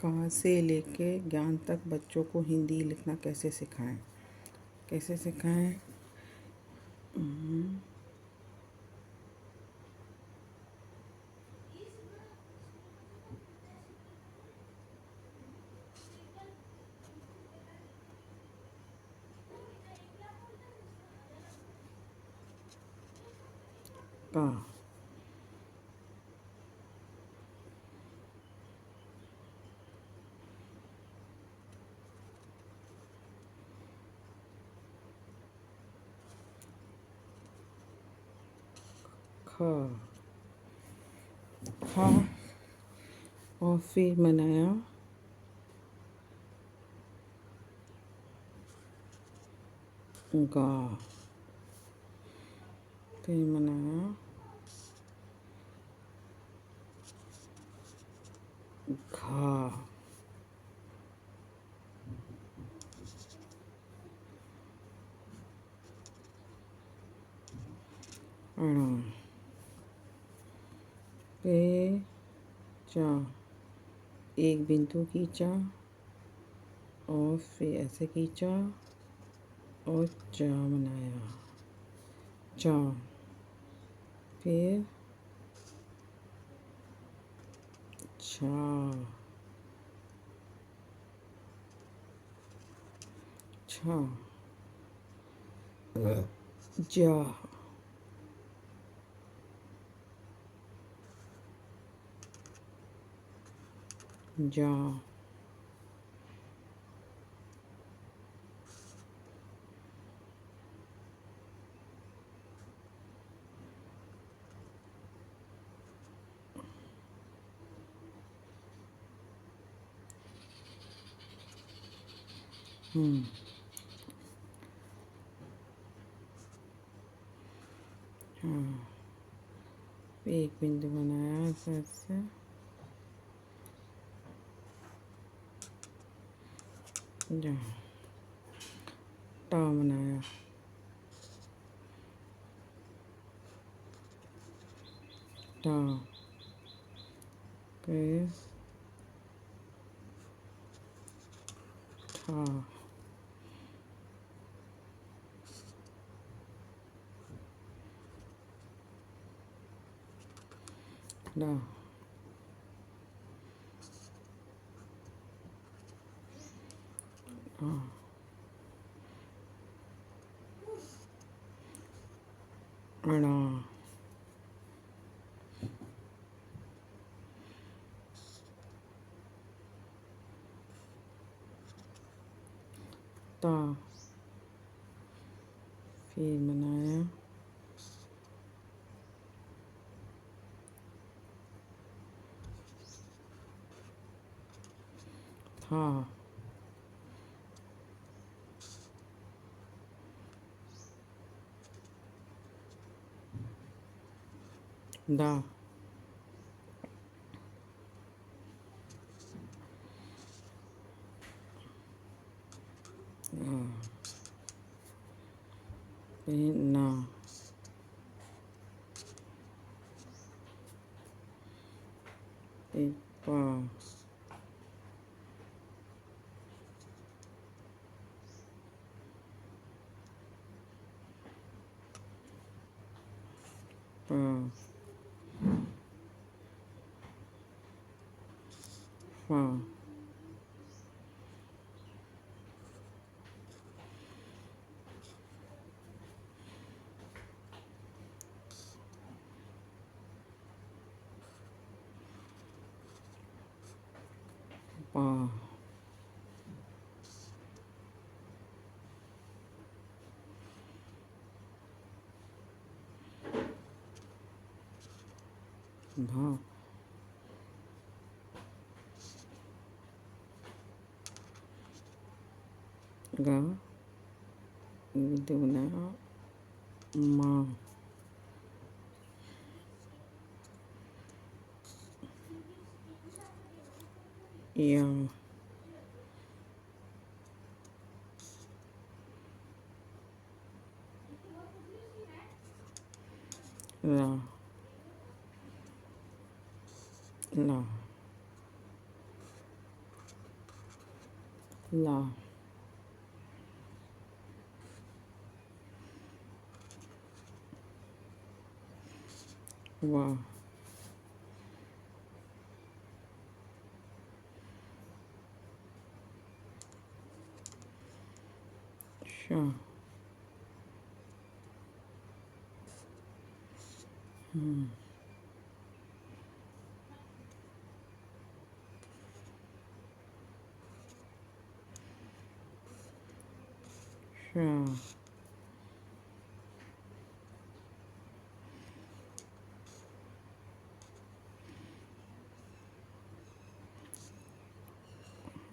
कहाँ से लेके ज्ञान तक बच्चों को हिंदी लिखना कैसे सिखाएं। कैसे सिखाएं? का ख खा और फिर मनाया गा, फिर मनाया घा, अणा, पे चा, एक बिंदु खींचा और फिर ऐसे खींचा और चा बनाया, चा, फिर छा, छा, जा, जा, हाँ, एक बिंदु बनाया फिर से, जा, टा बनाया, टा, फिर ठा, डा, अणा, ता, फिर बनाया था, दा, फिर ना, फिर पा, पा, फा, पा, भा, गा, बिंदु बनाया मा, या, ला, ला, ला। वाह। शा। शा।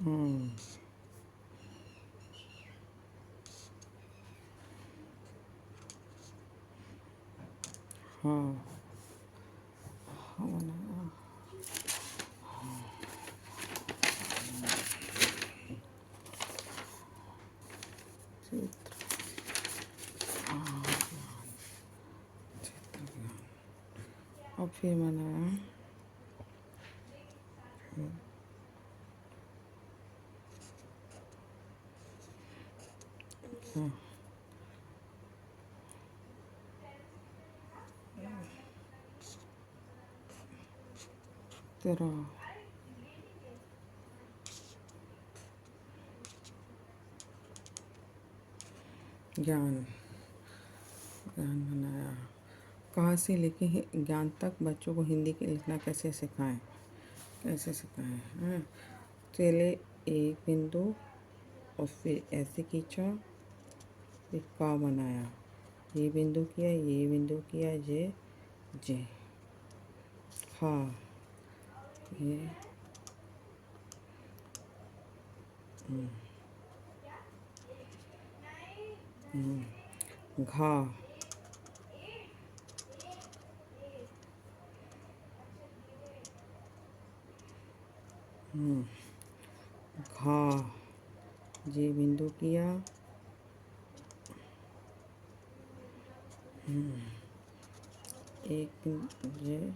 हम्म। हाँ। हाँ बनाया। चित्र। चित्र ज्ञान। अब फिर बनाया। हाँ। तेरा। ज्ञान। ज्ञान बनाया। कहाँ से लेके ज्ञान तक बच्चों को हिंदी के लिखना कैसे सिखाएं। कैसे सिखाएं। हाँ। पहले एक बिंदु और फिर ऐसे खींचा, फिर का बनाया, ये बिंदु किया, ये बिंदु किया, जे। हाँ। ये घा। घा। जे बिंदु किया, एक बिंदु जे।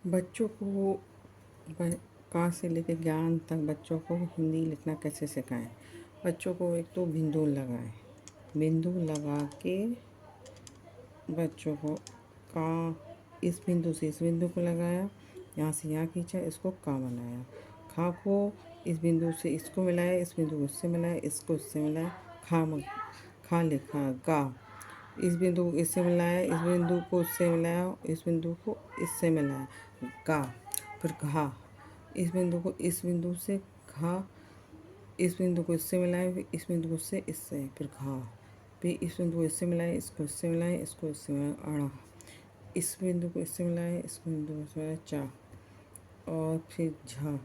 बच्चों को का से लेकर ज्ञान तक बच्चों को हिंदी लिखना कैसे सिखाएं। बच्चों को एक तो बिंदु लगाएं, बिंदु लगा के बच्चों को का, इस बिंदु से इस बिंदु को लगाया, यहाँ से यहाँ खींचा, इसको का बनाया। खा को इस बिंदु से इसको मिलाया, इस बिंदु को इससे मिलाया, इसको इससे मिलाया, खा लिखा। गा, इस बिंदु को इससे मिलाया, इस बिंदु को इससे मिलाया, इस बिंदु को इससे मिलाया, गा। फिर घा, इस बिंदु को इस बिंदु से, घा, इस बिंदु को इससे मिलाया, फिर इस बिंदु को इससे, फिर घा। फिर इस बिंदु को इससे मिलाया, इसको इससे मिलाया, इसको इससे मिलाया, अड़ा। इस बिंदु को इससे मिलाया, इस बिंदु को इससे मिलाया, चा। और फिर झा,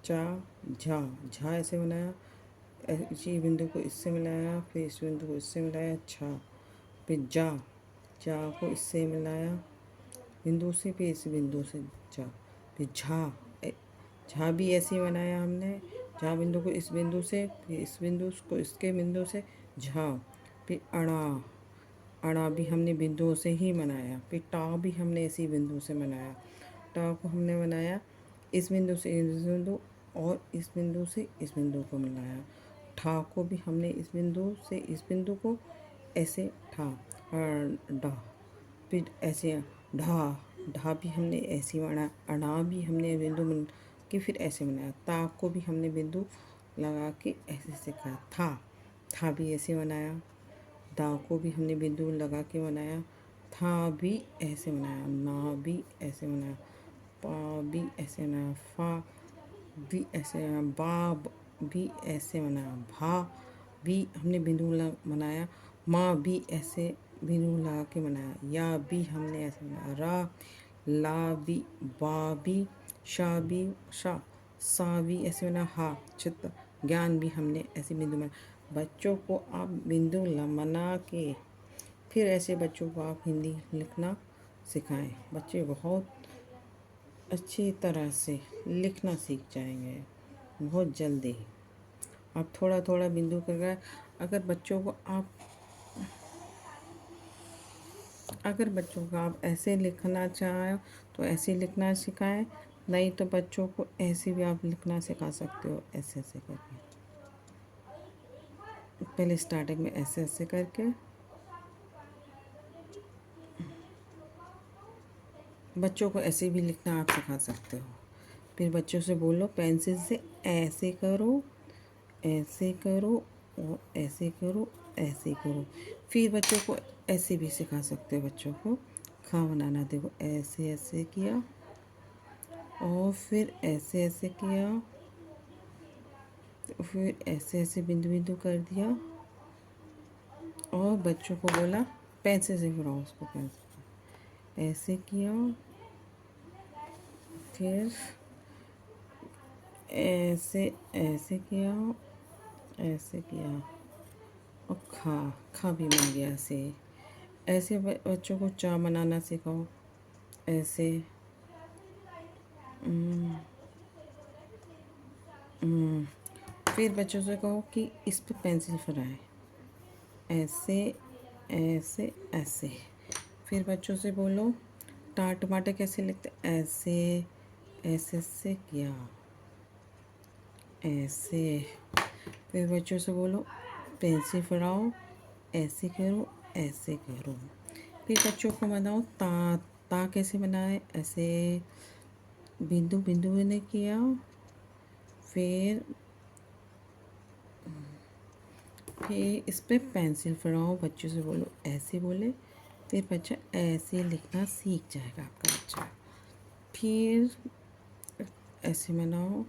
चा, झा। झा ऐसे बनाया, इसी बिंदु को इससे मिलाया, फिर इस बिंदु को इससे मिलाया, छा। फिर जा, जा को इससे मिलाया बिंदु से, फिर इस बिंदु से, जा। फिर झा, झा भी ऐसे बनाया हमने, झा बिंदु को इस बिंदु से, फिर इस बिंदु को इसके बिंदु से, झा। फिर अड़ा, अड़ा भी हमने बिंदुओं से ही बनाया। फिर टा भी हमने इसी बिंदु से बनाया। टा को हमने बनाया इस बिंदु से इस बिंदु, और इस बिंदु से इस बिंदु को मिलाया। ठा को भी हमने इस बिंदु से इस बिंदु को ऐसे, ठा। डा, फिर ऐसे ढा, ढा भी हमने ऐसे बनाया। अड़ा भी हमने बिंदु बन के फिर ऐसे बनाया। ता को भी हमने बिंदु लगा के ऐसे सिखाया। था, था भी ऐसे बनाया। दा को भी हमने बिंदु लगा के बनाया। था भी ऐसे बनाया। ना भी ऐसे बनाया। पा भी ऐसे बनाया। फा भी ऐसे बनाया। बा भी ऐसे बनाया। भा भी हमने बिंदु बनाया। माँ भी ऐसे बिंदु लगा के बनाया। या भी हमने ऐसे बनाया। रा, ला भी, बा भी, शा भी, शा, सा भी ऐसे बना। हा, चित्त, ज्ञान भी हमने ऐसे बिंदु में। बच्चों को आप बिंदु बना के फिर ऐसे बच्चों को आप हिंदी लिखना सिखाएं। बच्चे बहुत अच्छी तरह से लिखना सीख जाएंगे बहुत जल्दी। आप थोड़ा थोड़ा बिंदु कर, अगर बच्चों को आप ऐसे लिखना चाहें तो ऐसे लिखना सिखाएं, नहीं तो बच्चों को ऐसे भी आप लिखना सिखा सकते हो, ऐसे ऐसे करके। पहले स्टार्टिंग में ऐसे ऐसे करके बच्चों को ऐसे भी लिखना आप सिखा सकते हो। फिर बच्चों से बोलो पेंसिल से ऐसे करो, ऐसे करो, और ऐसे करो, ऐसे करो। फिर बच्चों को ऐसे भी सिखा सकते हो। बच्चों को खा बनाना, देखो ऐसे ऐसे किया, और फिर ऐसे ऐसे किया, फिर ऐसे ऐसे बिंदु बिंदु कर दिया, और बच्चों को बोला पेंसिल से बनाओ उसको, पेंसिल ऐसे किया, फिर ऐसे ऐसे किया, ऐसे किया, और खा भी बन गया ऐसे। ऐसे बच्चों को चा बनाना सिखाओ, ऐसे फिर बच्चों से कहो कि इस पे पेंसिल फराए, ऐसे ऐसे ऐसे। फिर बच्चों से बोलो टमाटर कैसे लिखते, ऐसे ऐसे से किया, ऐसे। फिर बच्चों से बोलो पेंसिल फराओ, ऐसे करो, ऐसे करो। फिर बच्चों को बताओ ता कैसे बनाए, ऐसे बिंदु बिंदु ने किया, फिर इस पे पेंसिल फराओ। बच्चों से बोलो ऐसे बोले, फिर बच्चा ऐसे लिखना सीख जाएगा आपका बच्चा। फिर ऐसे बनाओ,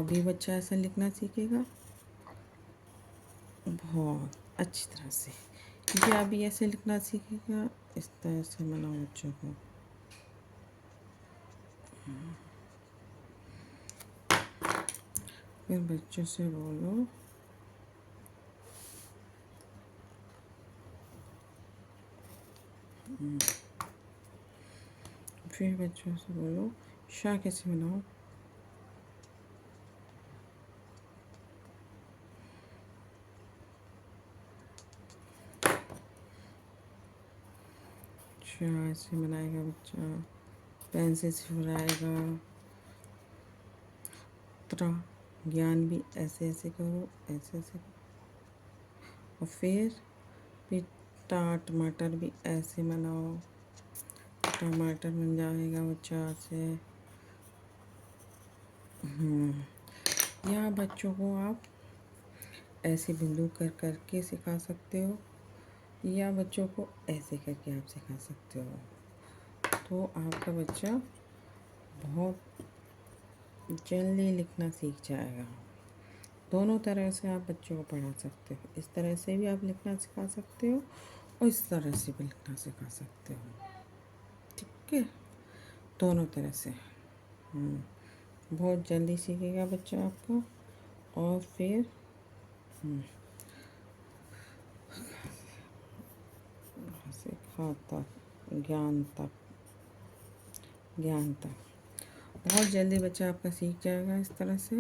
भी बच्चा ऐसा लिखना सीखेगा बहुत अच्छी तरह से। या भी ऐसे लिखना सीखेगा, इस तरह से बनाओ बच्चों को। फिर बच्चों से बोलो फिर बच्चों से बोलो शाह कैसे बनाओ, अच्छा, ऐसे बनाएगा बच्चा, पेन से सिराएगा। त्रा, ज्ञान भी ऐसे ऐसे करो, ऐसे ऐसे करो। और फिर टमाटर भी ऐसे बनाओ, टमाटर बन जाएगा बच्चा से। या बच्चों को आप ऐसे बिंदु कर करके सिखा सकते हो, या बच्चों को ऐसे करके आप सिखा सकते हो। तो आपका बच्चा बहुत जल्दी लिखना सीख जाएगा। दोनों तरह से आप बच्चों को पढ़ा सकते हो। इस तरह से भी आप लिखना सिखा सकते हो और इस तरह से भी लिखना सिखा सकते हो। ठीक है, दोनों तरह से। बहुत जल्दी सीखेगा बच्चा आपका। और फिर सिखा तक, ज्ञान तक बहुत जल्दी बच्चा आपका सीख जाएगा इस तरह से।